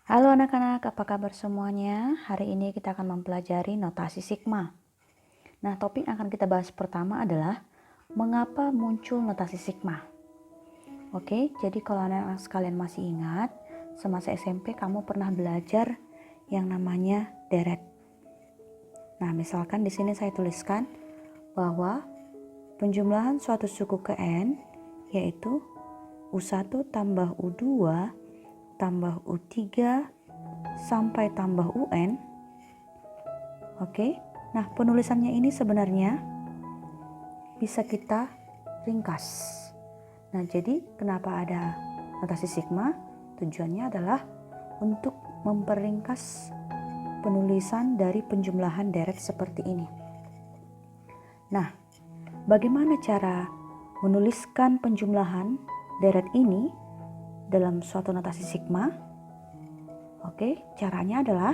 Halo anak-anak, apa kabar semuanya? Hari ini kita akan mempelajari notasi sigma. Nah, topik yang akan kita bahas pertama adalah mengapa muncul notasi sigma. Oke, jadi kalau anak-anak sekalian masih ingat, semasa SMP kamu pernah belajar yang namanya deret. Nah, misalkan di sini saya tuliskan bahwa penjumlahan suatu suku ke N yaitu U1 tambah U2 tambah U3 sampai tambah UN. Oke. Nah, penulisannya ini sebenarnya bisa kita ringkas. Nah, jadi kenapa ada notasi sigma? Tujuannya adalah untuk memperingkas penulisan dari penjumlahan deret seperti ini. Nah, bagaimana cara menuliskan penjumlahan deret ini dalam suatu notasi sigma? Oke, caranya adalah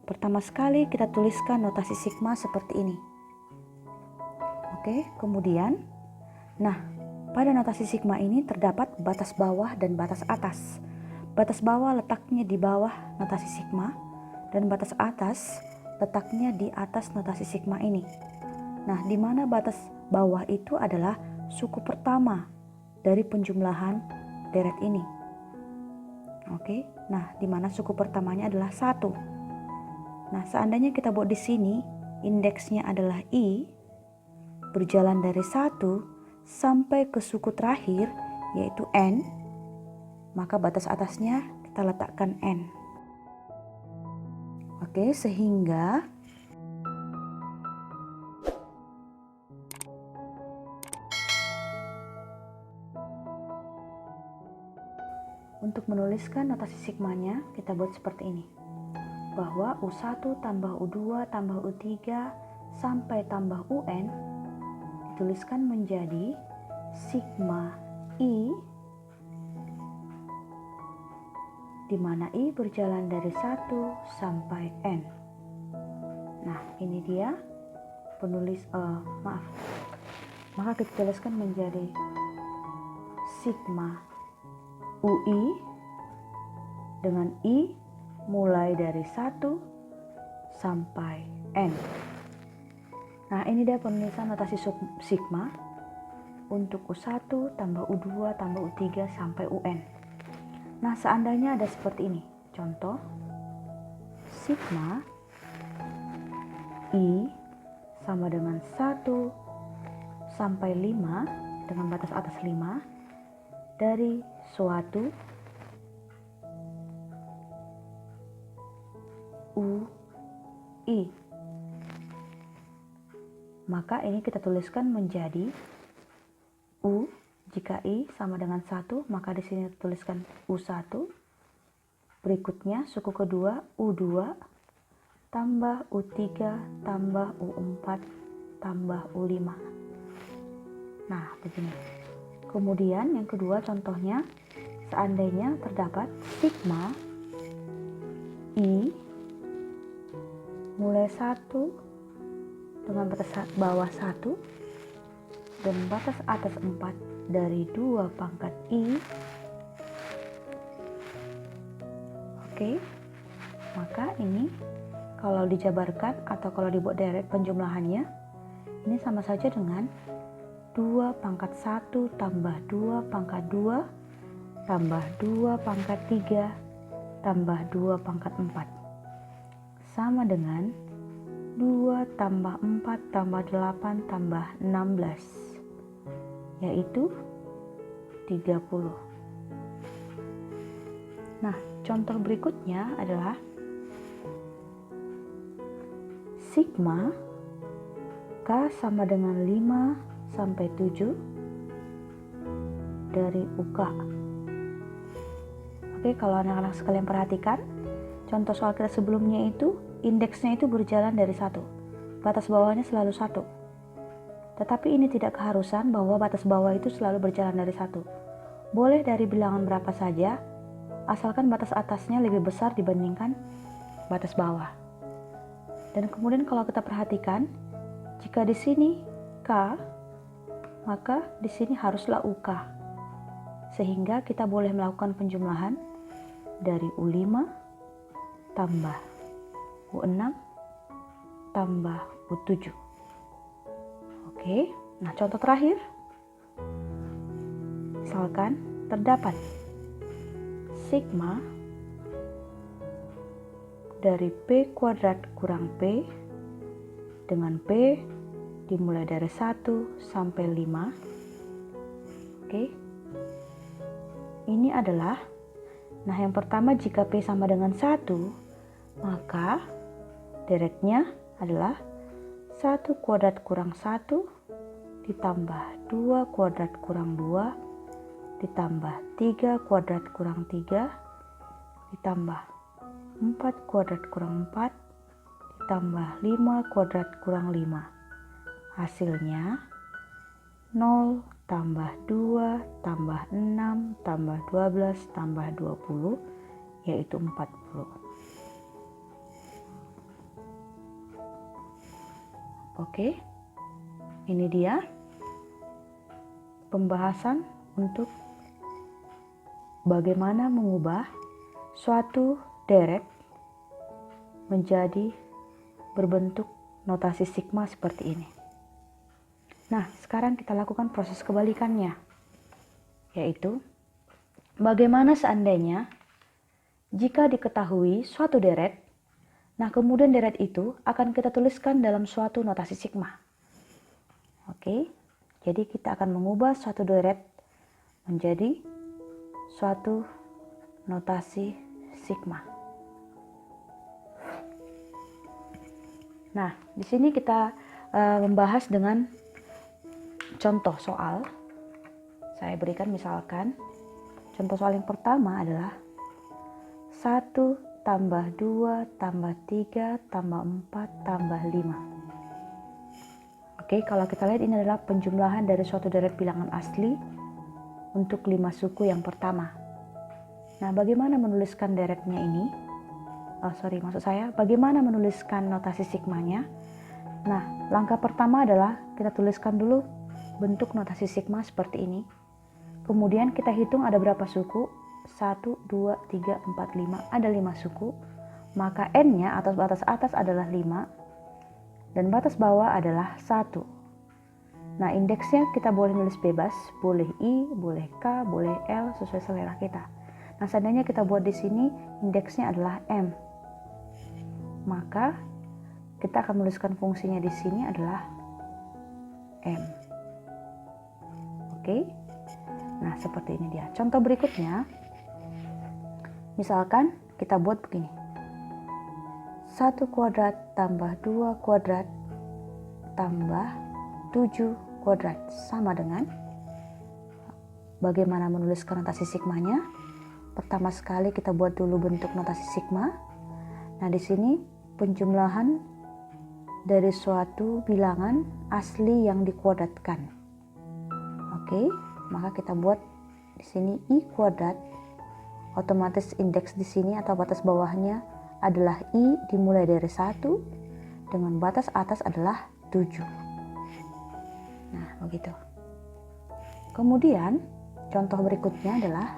pertama sekali kita tuliskan notasi sigma seperti ini. Oke, kemudian, nah, pada notasi sigma ini terdapat batas bawah dan batas atas. Batas bawah letaknya di bawah notasi sigma dan batas atas letaknya di atas notasi sigma ini. Nah, di mana batas bawah itu adalah suku pertama dari penjumlahan deret ini. Oke, nah di mana suku pertamanya adalah 1. Nah, seandainya kita buat di sini indeksnya adalah I, berjalan dari 1 sampai ke suku terakhir yaitu N, maka batas atasnya kita letakkan N. Oke, sehingga untuk menuliskan notasi sigmanya kita buat seperti ini, bahwa U1 tambah U2 tambah U3 sampai tambah UN dituliskan menjadi sigma I, di mana I berjalan dari 1 sampai N. Nah, ini dia maka kita tuliskan menjadi sigma UI dengan I mulai dari 1 sampai N. Nah, ini dia penulisan notasi sigma untuk U1 tambah U2 tambah U3 sampai UN. Nah, seandainya ada seperti ini. Contoh, sigma I sama dengan 1 sampai 5 dengan batas atas 5 dari suatu UI. Maka ini kita tuliskan menjadi U. Jika I sama dengan 1, maka di sini tuliskan U1. Berikutnya suku kedua U2 tambah U3 tambah U4 tambah U5. Nah, begini. Kemudian yang kedua contohnya, seandainya terdapat sigma I mulai 1 dengan batas bawah 1 dan batas atas 4 dari 2 pangkat I. Oke, maka ini kalau dijabarkan atau kalau dibuat deret penjumlahannya, ini sama saja dengan 2 pangkat 1 tambah 2 pangkat 2 tambah 2 pangkat 3 tambah 2 pangkat 4 sama dengan 2 tambah 4 tambah 8 tambah 16, yaitu 30. Nah, contoh berikutnya adalah sigma K sama dengan 5 sampai 7 dari UK. Oke, kalau anak-anak sekalian perhatikan, contoh soal kita sebelumnya itu indeksnya itu berjalan dari 1. Batas bawahnya selalu 1. Tetapi ini tidak keharusan bahwa batas bawah itu selalu berjalan dari 1. Boleh dari bilangan berapa saja, asalkan batas atasnya lebih besar dibandingkan batas bawah. Dan kemudian kalau kita perhatikan, jika di sini K, maka di sini haruslah UK. Sehingga kita boleh melakukan penjumlahan dari U5 tambah U6 tambah U7. Oke, nah contoh terakhir. Misalkan terdapat sigma dari P kuadrat kurang P dengan P dimulai dari 1 sampai 5. Oke. Ini adalah, nah yang pertama jika P sama dengan 1, maka deretnya adalah 1 kuadrat kurang 1 ditambah 2 kuadrat kurang 2 ditambah 3 kuadrat kurang 3 ditambah 4 kuadrat kurang 4 ditambah 5 kuadrat kurang 5. Hasilnya 0 tambah 2 tambah 6 tambah 12 tambah 20 yaitu 40. Oke, ini dia pembahasan untuk bagaimana mengubah suatu deret menjadi berbentuk notasi sigma seperti ini. Nah, sekarang kita lakukan proses kebalikannya, yaitu bagaimana seandainya jika diketahui suatu deret, nah kemudian deret itu akan kita tuliskan dalam suatu notasi sigma. Oke, jadi kita akan mengubah suatu deret menjadi suatu notasi sigma. Nah, di sini kita membahas dengan contoh soal. Saya berikan misalkan, contoh soal yang pertama adalah 1 tambah 2 tambah 3 tambah 4 tambah 5. Oke, kalau kita lihat ini adalah penjumlahan dari suatu deret bilangan asli untuk 5 suku yang pertama. Nah, bagaimana menuliskan deretnya ini? Bagaimana menuliskan notasi sigmanya? Nah, langkah pertama adalah kita tuliskan dulu bentuk notasi sigma seperti ini. Kemudian kita hitung ada berapa suku. 1, 2, 3, 4, 5. Ada 5 suku. Maka N-nya atau batas atas adalah 5. Dan batas bawah adalah 1. Nah, indeksnya kita boleh nulis bebas, boleh I, boleh K, boleh L, sesuai selera kita. Nah, seandainya kita buat di sini indeksnya adalah M, maka kita akan menuliskan fungsinya di sini adalah M. Oke. Nah, seperti ini dia. Contoh berikutnya, misalkan kita buat begini. 1 kuadrat tambah 2 kuadrat tambah 7 kuadrat sama dengan, bagaimana menuliskan notasi sigmanya? Pertama sekali kita buat dulu bentuk notasi sigma. Nah, di sini penjumlahan dari suatu bilangan asli yang dikuadratkan. Oke, maka kita buat di sini I kuadrat. Otomatis indeks di sini atau batas bawahnya adalah I dimulai dari 1 dengan batas atas adalah 7. Nah, begitu. Kemudian, contoh berikutnya adalah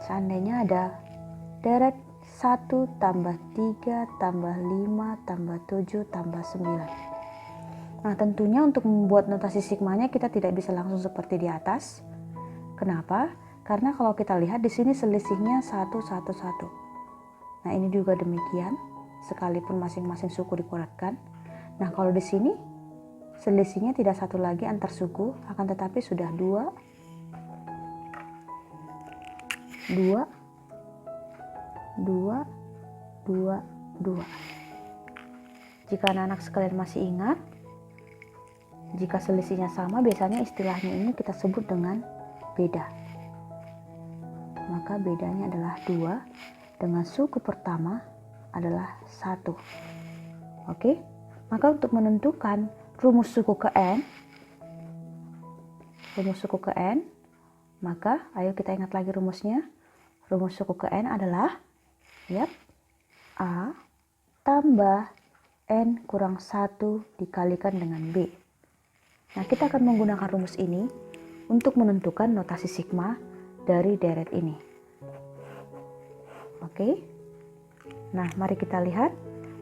seandainya ada deret 1 tambah 3 tambah 5 tambah 7 tambah 9. Nah, tentunya untuk membuat notasi sigmanya kita tidak bisa langsung seperti di atas. Kenapa? Karena kalau kita lihat di sini selisihnya 1, 1, 1. Nah, ini juga demikian, sekalipun masing-masing suku dikuadratkan. Nah, kalau di sini selisihnya tidak satu lagi antar suku, akan tetapi sudah 2, 2, 2, 2, 2. Jika anak-anak sekalian masih ingat, jika selisihnya sama, biasanya istilahnya ini kita sebut dengan beda. Maka bedanya adalah 2 dengan suku pertama adalah 1. Oke? Maka untuk menentukan rumus suku ke N, maka ayo kita ingat lagi rumusnya. Rumus suku ke N adalah A tambah N kurang 1 dikalikan dengan B. Nah, kita akan menggunakan rumus ini untuk menentukan notasi sigma dari deret ini. Oke. Nah, mari kita lihat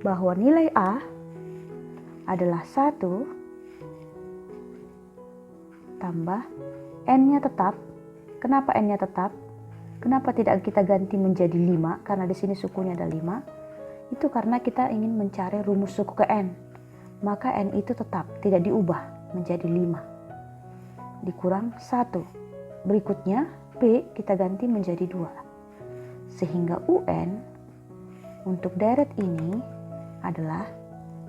bahwa nilai A adalah 1 tambah N-nya tetap. Kenapa N-nya tetap? Kenapa tidak kita ganti menjadi 5? Karena di sini sukunya ada 5. Itu karena kita ingin mencari rumus suku ke N. Maka N itu tetap, tidak diubah menjadi 5. Dikurang 1. Berikutnya P kita ganti menjadi 2. Sehingga UN untuk deret ini adalah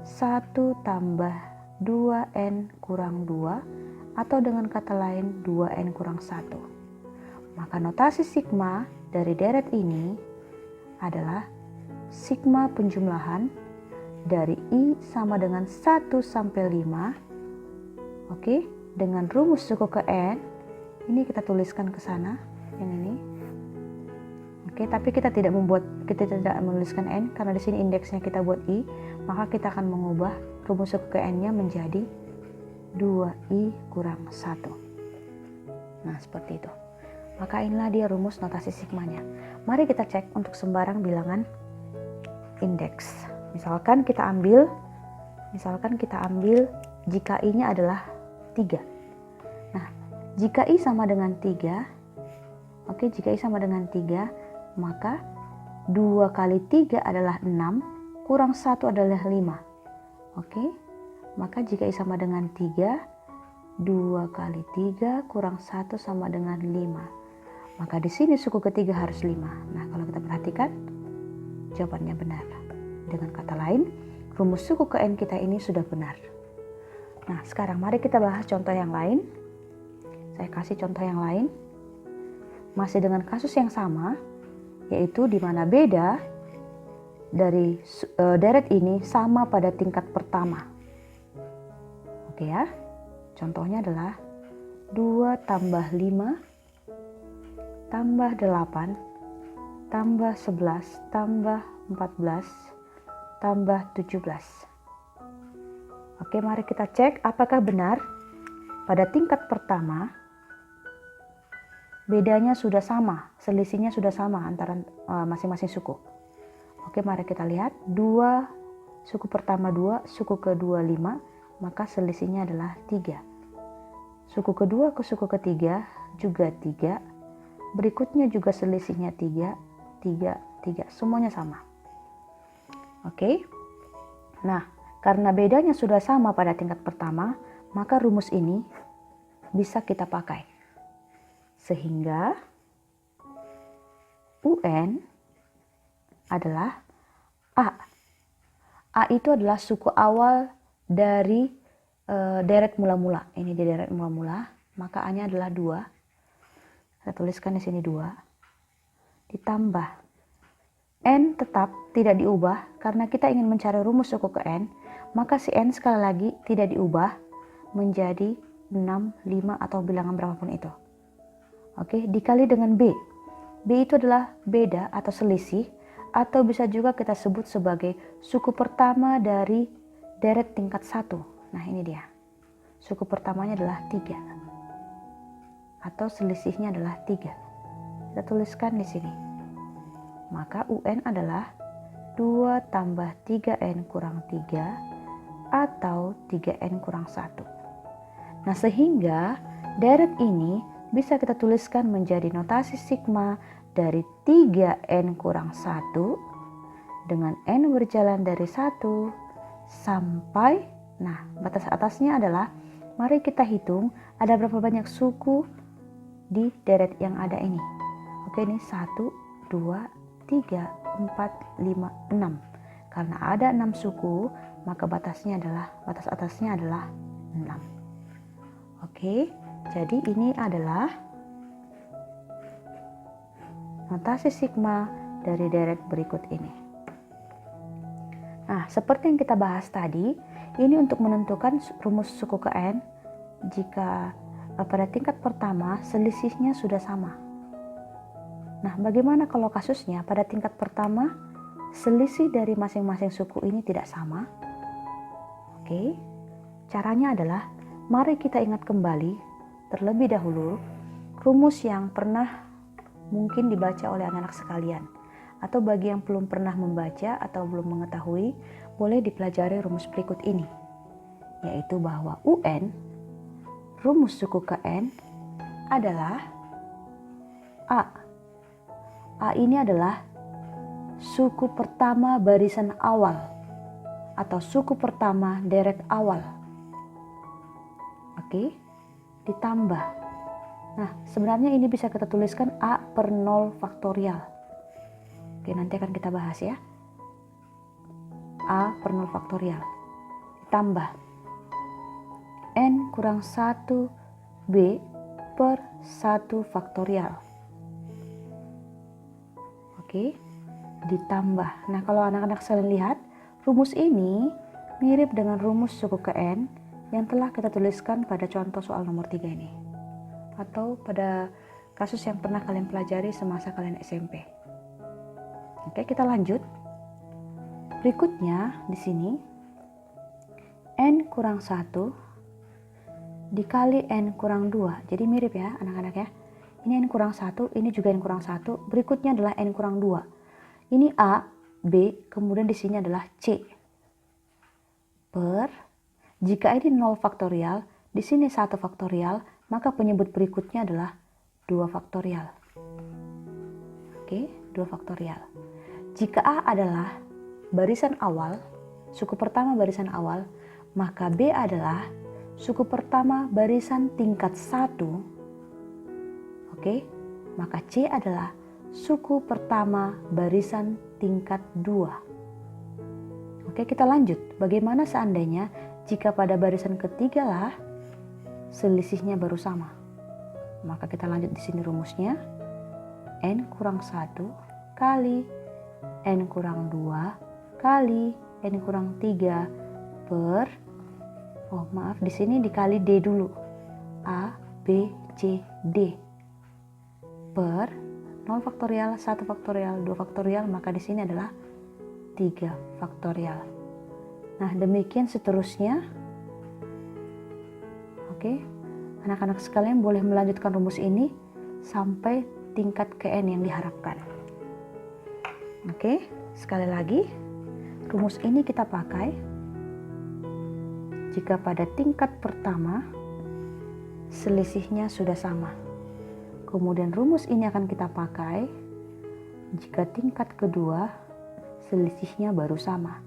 1 tambah 2N kurang 2, atau dengan kata lain 2N kurang 1. Maka notasi sigma dari deret ini adalah sigma penjumlahan dari I sama dengan 1 sampai 5. Oke, dengan rumus suku ke N, ini kita tuliskan ke sana, yang ini. Oke, tapi kita tidak menuliskan N karena di sini indeksnya kita buat I, maka kita akan mengubah rumus suku ke N-nya menjadi 2I kurang 1. Nah, seperti itu. Maka inilah dia rumus notasi sigmanya. Mari kita cek untuk sembarang bilangan indeks. Misalkan kita ambil jika I-nya adalah 3. Nah, jika I sama dengan 3, jika I sama dengan 3, maka 2 kali 3 adalah 6, kurang 1 adalah 5. Maka jika I sama dengan 3, 2 kali 3 kurang 1 sama dengan 5. Maka di sini suku ketiga harus 5. Nah, kalau kita perhatikan, jawabannya benar. Dengan kata lain, rumus suku ke N kita ini sudah benar. Nah, sekarang mari kita bahas contoh yang lain. Saya kasih contoh yang lain. Masih dengan kasus yang sama, yaitu di mana beda dari deret ini sama pada tingkat pertama. Oke ya, contohnya adalah 2 tambah 5 tambah 8, tambah 11, tambah 14, tambah 17. Oke, mari kita cek apakah benar pada tingkat pertama bedanya sudah sama, selisihnya sudah sama antara masing-masing suku. Oke, mari kita lihat. 2, suku pertama 2, suku kedua 5, maka selisihnya adalah 3. Suku kedua ke suku ketiga juga 3. Berikutnya juga selisihnya 3, 3, 3. Semuanya sama. Oke. Nah, karena bedanya sudah sama pada tingkat pertama, maka rumus ini bisa kita pakai. Sehingga UN adalah A. A itu adalah suku awal dari deret mula-mula. Ini di deret mula-mula, maka A-nya adalah 2. Saya tuliskan di sini 2. Ditambah N tetap tidak diubah karena kita ingin mencari rumus suku ke N, maka si N sekali lagi tidak diubah menjadi 6, 5 atau bilangan berapapun itu. Oke, dikali dengan B. B itu adalah beda atau selisih, atau bisa juga kita sebut sebagai suku pertama dari deret tingkat 1. Nah, ini dia. Suku pertamanya adalah 3. Atau selisihnya adalah 3. Kita tuliskan di sini. Maka UN adalah 2 tambah 3N kurang 3 atau 3N kurang 1. Nah, sehingga deret ini bisa kita tuliskan menjadi notasi sigma dari 3N kurang 1 dengan N berjalan dari 1 sampai, nah, batas atasnya adalah, mari kita hitung ada berapa banyak suku di deret yang ada ini. Oke, ini 1, 2, 3, 4, 5, 6. Karena ada 6 suku, maka batas atasnya adalah 6. Oke, jadi ini adalah notasi sigma dari deret berikut ini. Nah, seperti yang kita bahas tadi, ini untuk menentukan rumus suku ke N jika pada tingkat pertama selisihnya sudah sama. Nah, bagaimana kalau kasusnya pada tingkat pertama selisih dari masing-masing suku ini tidak sama? Oke, caranya adalah mari kita ingat kembali terlebih dahulu rumus yang pernah mungkin dibaca oleh anak-anak sekalian. Atau bagi yang belum pernah membaca atau belum mengetahui, boleh dipelajari rumus berikut ini, yaitu bahwa UN, rumus suku ke N, adalah A. A ini adalah suku pertama barisan awal atau suku pertama deret awal. Oke, ditambah. Nah, sebenarnya ini bisa kita tuliskan A per 0 faktorial. Oke, nanti akan kita bahas ya. A per 0 faktorial. Ditambah N kurang 1 B per 1 faktorial. Oke, ditambah. Nah, kalau anak-anak sekalian lihat, rumus ini mirip dengan rumus suku ke N yang telah kita tuliskan pada contoh soal nomor 3 ini. Atau pada kasus yang pernah kalian pelajari semasa kalian SMP. Oke, kita lanjut. Berikutnya di sini N kurang 1 dikali N kurang 2. Jadi mirip ya anak-anak ya. Ini N kurang 1, ini juga N kurang 1. Berikutnya adalah N kurang 2. Ini A, B, kemudian di sini adalah C. Per, jika ini 0 faktorial, di sini 1 faktorial, maka penyebut berikutnya adalah 2 faktorial. Oke, 2 faktorial. Jika A adalah barisan awal, suku pertama barisan awal, maka B adalah suku pertama barisan tingkat 1. Oke, maka C adalah suku pertama barisan tingkat 2. Oke, kita lanjut. Bagaimana seandainya jika pada barisan ketiga lah selisihnya baru sama? Maka kita lanjut di sini rumusnya. N kurang 1 kali N kurang 2 kali N kurang 3 per, di sini dikali D dulu. A, B, C, D. Per 0 faktorial, 1 faktorial, 2 faktorial, maka di sini adalah 3 faktorial. Nah, demikian seterusnya. Oke, anak-anak sekalian boleh melanjutkan rumus ini sampai tingkat ke N yang diharapkan. Oke, sekali lagi, rumus ini kita pakai jika pada tingkat pertama selisihnya sudah sama. Kemudian rumus ini akan kita pakai jika tingkat kedua selisihnya baru sama.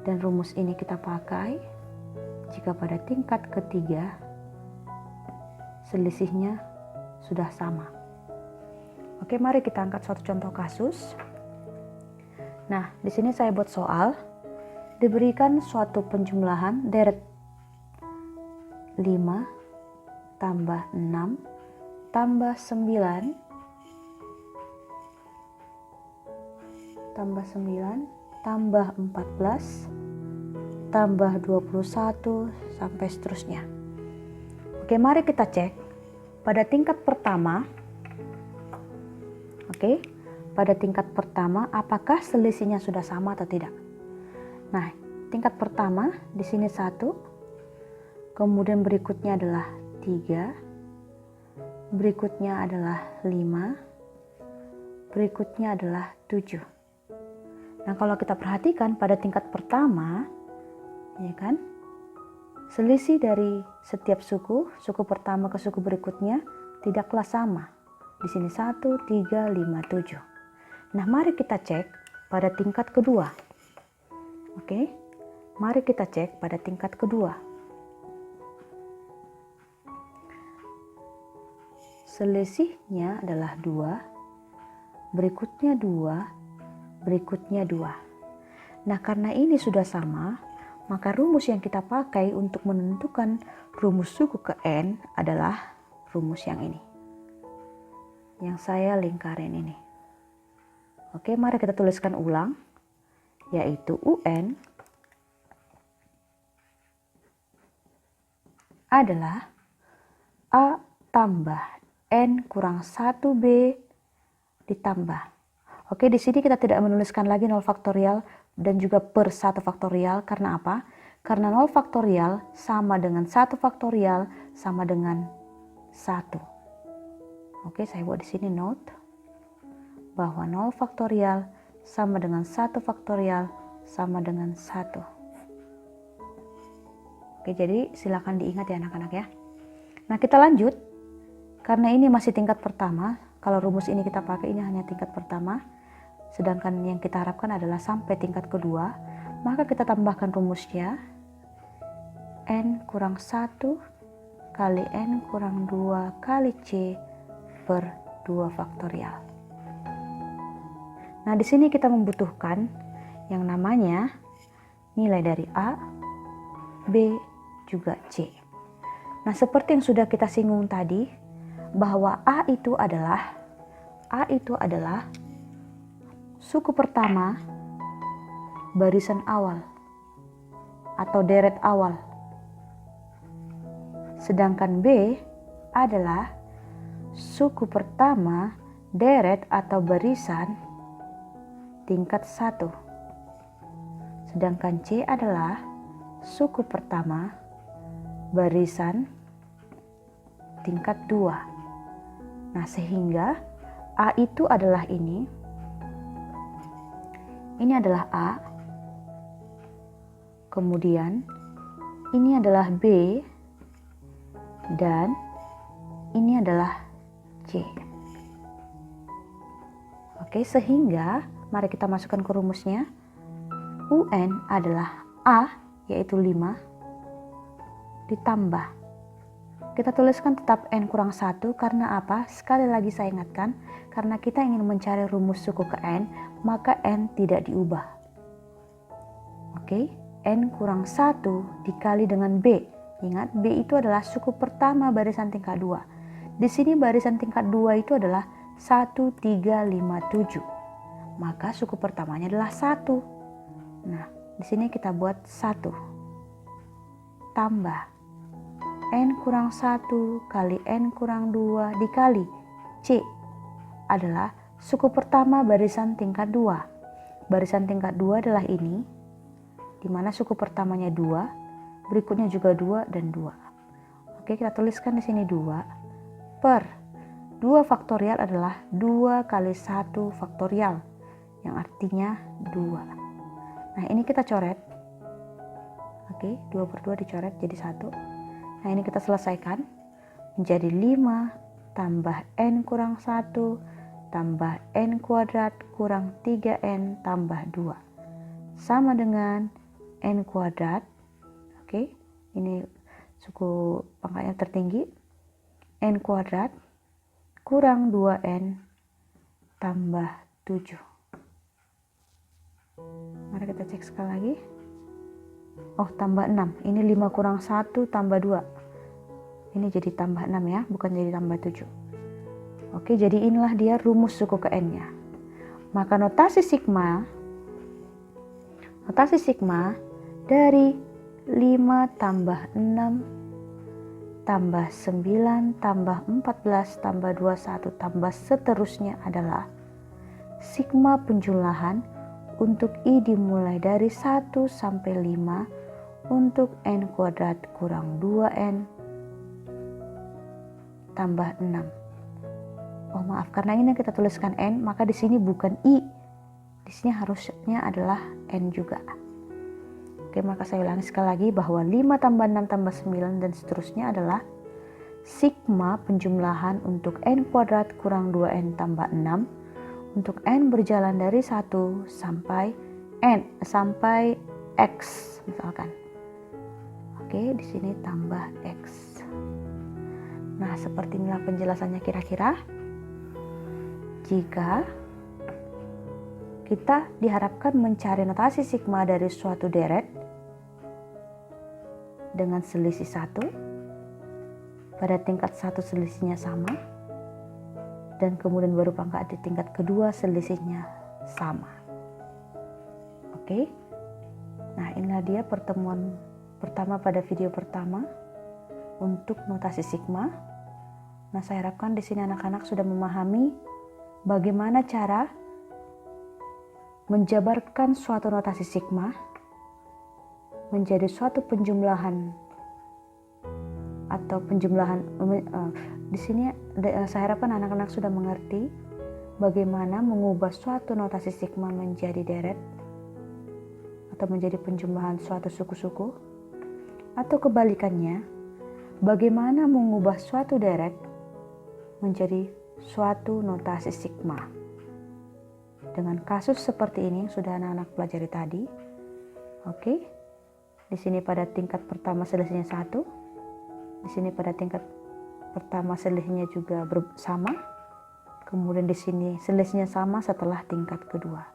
Dan rumus ini kita pakai jika pada tingkat ketiga selisihnya sudah sama. Oke, mari kita angkat suatu contoh kasus. Nah, di sini saya buat soal. Diberikan suatu penjumlahan deret 5 tambah 6 tambah 9 tambah 9 tambah 14 tambah 21 sampai seterusnya. Oke, mari kita cek pada tingkat pertama. Oke, pada tingkat pertama apakah selisihnya sudah sama atau tidak? Nah, tingkat pertama di sini 1, kemudian berikutnya adalah 3, berikutnya adalah 5, berikutnya adalah 7. Nah, kalau kita perhatikan pada tingkat pertama, ya kan, selisih dari setiap suku pertama ke suku berikutnya tidaklah sama. Di sini 1, 3, 5, 7. Nah, mari kita cek pada tingkat kedua. Oke, mari kita cek pada tingkat kedua. Selisihnya adalah 2, berikutnya 2, berikutnya 2. Nah, karena ini sudah sama, maka rumus yang kita pakai untuk menentukan rumus suku ke N adalah rumus yang ini. Yang saya lingkarin ini. Oke, mari kita tuliskan ulang. Yaitu UN adalah A tambah N kurang 1B ditambah. Oke, di sini kita tidak menuliskan lagi 0 faktorial dan juga per 1 faktorial. Karena apa? Karena 0 faktorial sama dengan 1 faktorial sama dengan 1. Oke, saya buat di sini note. bahwa 0 faktorial sama dengan 1 faktorial sama dengan 1. Oke, jadi silakan diingat ya anak-anak ya. Nah, kita lanjut. Karena ini masih tingkat pertama, kalau rumus ini kita pakai ini hanya tingkat pertama, sedangkan yang kita harapkan adalah sampai tingkat kedua, maka kita tambahkan rumusnya n kurang 1 kali n kurang 2 kali c per 2 faktorial. Nah, di sini kita membutuhkan yang namanya nilai dari A, B, juga C. Nah, seperti yang sudah kita singgung tadi, bahwa A itu adalah suku pertama barisan awal atau deret awal. Sedangkan B adalah suku pertama deret atau barisan tingkat 1. Sedangkan C adalah suku pertama barisan tingkat 2. Nah, sehingga A itu adalah ini adalah A, kemudian ini adalah B, dan ini adalah C. Oke, sehingga mari kita masukkan ke rumusnya. UN adalah A, yaitu 5, ditambah. Kita tuliskan tetap N kurang 1 karena apa? Sekali lagi saya ingatkan, karena kita ingin mencari rumus suku ke N, maka N tidak diubah. Oke, N kurang 1 dikali dengan B. Ingat, B itu adalah suku pertama barisan tingkat 2. Di sini barisan tingkat 2 itu adalah 1, 3, 5, 7. Maka suku pertamanya adalah 1. Nah, di sini kita buat 1 tambah N kurang 1 kali N kurang 2 dikali C adalah suku pertama barisan tingkat 2. Barisan tingkat 2 adalah ini, di mana suku pertamanya 2, berikutnya juga 2 dan 2. Oke, kita tuliskan di sini 2 per 2 faktorial adalah 2 kali 1 faktorial, yang artinya 2. Nah, ini kita coret. Oke, 2 per 2 dicoret jadi 1. Nah, ini kita selesaikan menjadi 5 tambah N kurang 1 tambah N kuadrat kurang 3N tambah 2 sama dengan N kuadrat. Oke, ini suku pangkatnya tertinggi, N kuadrat kurang 2N tambah 7. Mari kita cek sekali lagi. Oh, tambah 6. Ini 5 kurang 1 tambah 2. Ini jadi tambah 6 ya, bukan jadi tambah 7. Oke, jadi inilah dia rumus suku ke N-nya. Maka notasi sigma dari 5 tambah 6 tambah 9 tambah 14 tambah 21 tambah seterusnya adalah sigma penjumlahan untuk I dimulai dari 1 sampai 5 untuk N kuadrat kurang 2N tambah 6. Oh maaf, karena ini kita tuliskan N, maka di sini bukan I. Di sini harusnya adalah N juga. Oke, maka saya ulangi sekali lagi bahwa 5 tambah 6 tambah 9 dan seterusnya adalah sigma penjumlahan untuk N kuadrat kurang 2N tambah 6 untuk N berjalan dari 1 sampai X misalkan. Oke, di sini tambah X. Nah, seperti inilah penjelasannya kira-kira. Jika kita diharapkan mencari notasi sigma dari suatu deret dengan selisih 1, pada tingkat 1 selisihnya sama, dan kemudian baru pangkat di tingkat kedua selisihnya sama. Oke, nah inilah dia pertemuan pertama pada video pertama untuk notasi sigma. Nah, saya harapkan di sini anak-anak sudah memahami bagaimana cara menjabarkan suatu notasi sigma menjadi suatu penjumlahan atau penjumlahan. Di sini saya harapkan anak-anak sudah mengerti bagaimana mengubah suatu notasi sigma menjadi deret atau menjadi penjumlahan suatu suku-suku, atau kebalikannya, bagaimana mengubah suatu deret menjadi suatu notasi sigma. Dengan kasus seperti ini sudah anak-anak pelajari tadi. Oke. Di sini pada tingkat pertama selisihnya 1. Di sini pada tingkat pertama selisihnya juga sama. Kemudian di sini selisihnya sama setelah tingkat kedua.